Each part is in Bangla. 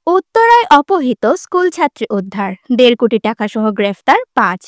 উত্তরায় অপহৃত স্কুল ছাত্রী উদ্ধার, ১.৫ কোটি টাকা সহ গ্রেফতার ৫।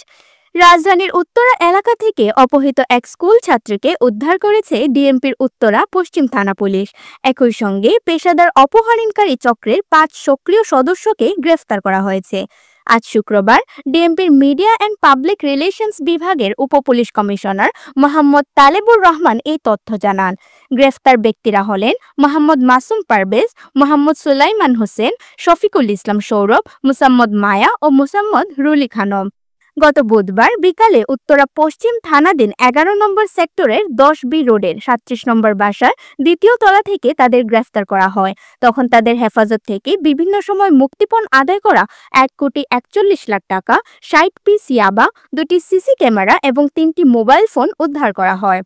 রাজধানীর উত্তরা এলাকা থেকে অপহৃত এক স্কুল ছাত্রীকে উদ্ধার করেছে ডিএমপির উত্তরা পশ্চিম থানা পুলিশ। একই সঙ্গে পেশাদার অপহরণকারী চক্রের ৫ সক্রিয় সদস্যকে গ্রেফতার করা হয়েছে। আজ শুক্রবার ডিএমপির মিডিয়া অ্যান্ড পাবলিক রিলেশনস বিভাগের উপপুলিশ কমিশনার মোহাম্মদ তালেবুর রহমান এই তথ্য জানান। গ্রেফতার ব্যক্তিরা হলেন মোহাম্মদ মাসুম পারভেজ, মোহাম্মদ সুলাইমান হোসেন, শফিকুল ইসলাম সৌরভ, মুসাম্মদ মায়া ও মুসাম্মদ রুলি খানম। গত বুধবার বিকালে উত্তরা পশ্চিম থানাধীন ১১ নম্বর সেক্টরের ১০B রোডের ৩৭ নম্বর বাসার দ্বিতীয় তলা থেকে তাদের গ্রেফতার করা হয়। তখন তাদের হেফাজত থেকে বিভিন্ন সময় মুক্তিপণ আদায় করা ১,৪১,০০,০০০ টাকা, ৬০ পিস ইয়াবা, ২টি সিসি ক্যামেরা এবং ৩টি মোবাইল ফোন উদ্ধার করা হয়।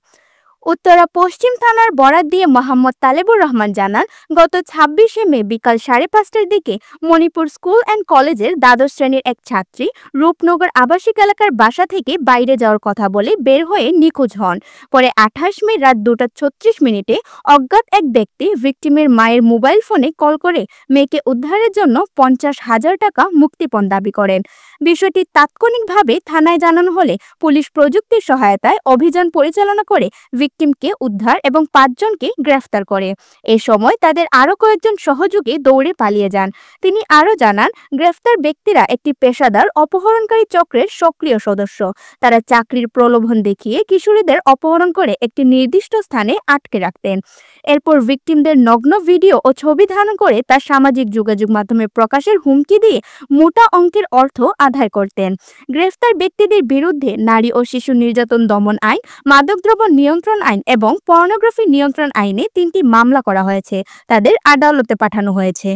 উত্তরা পশ্চিম থানার বরাত দিয়ে মোহাম্মদ তালেবুর রহমান জানান, গত ২৬শে মে বিকাল ৫:৩০টার দিকে মণিপুর স্কুল অ্যান্ড কলেজের দ্বাদশ শ্রেণীর এক ছাত্রী রূপনগর আবাসিক এলাকার বাসা থেকে বাইরে যাওয়ার কথা বলে বের হয়ে নিখোঁজ হন। পরে ২৮ মে রাত ২টা ৩৬ মিনিটে অজ্ঞাত এক ব্যক্তি ভিকটিমের মায়ের মোবাইল ফোনে কল করে মেয়েকে উদ্ধারের জন্য ৫০,০০০ টাকা মুক্তিপণ দাবি করেন। বিষয়টি তাৎক্ষণিকভাবে থানায় জানানো হলে পুলিশ প্রযুক্তির সহায়তায় অভিযান পরিচালনা করে ভিকটিমকে উদ্ধার এবং ৫ জনকে গ্রেফতার করে। এ সময় তাদের আরও কয়েকজন সহযোগী দৌড়ে পালিয়ে যান। তিনি আরও জানান, গ্রেফতার ব্যক্তিরা একটি পেশাদার অপহরণকারী চক্রের সক্রিয় সদস্য। তারা চাকরির প্রলোভন দেখিয়ে কিশোরীদের অপহরণ করে একটি নির্দিষ্ট স্থানে আটকে রাখতেন। এরপর ভিকটিমদের নগ্ন ভিডিও ও ছবি ধারণ করে তা সামাজিক যোগাযোগ মাধ্যমে প্রকাশের হুমকি দিয়ে মোটা অঙ্কের অর্থ আদায় করতেন। গ্রেফতার ব্যক্তিদের বিরুদ্ধে নারী ও শিশু নির্যাতন দমন আইন, মাদকদ্রব্য নিয়ন্ত্রণ আইন এবং পর্নোগ্রাফি নিয়ন্ত্রণ আইনে ৩টি মামলা করা হয়েছে। তাদের আদালতে পাঠানো হয়েছে।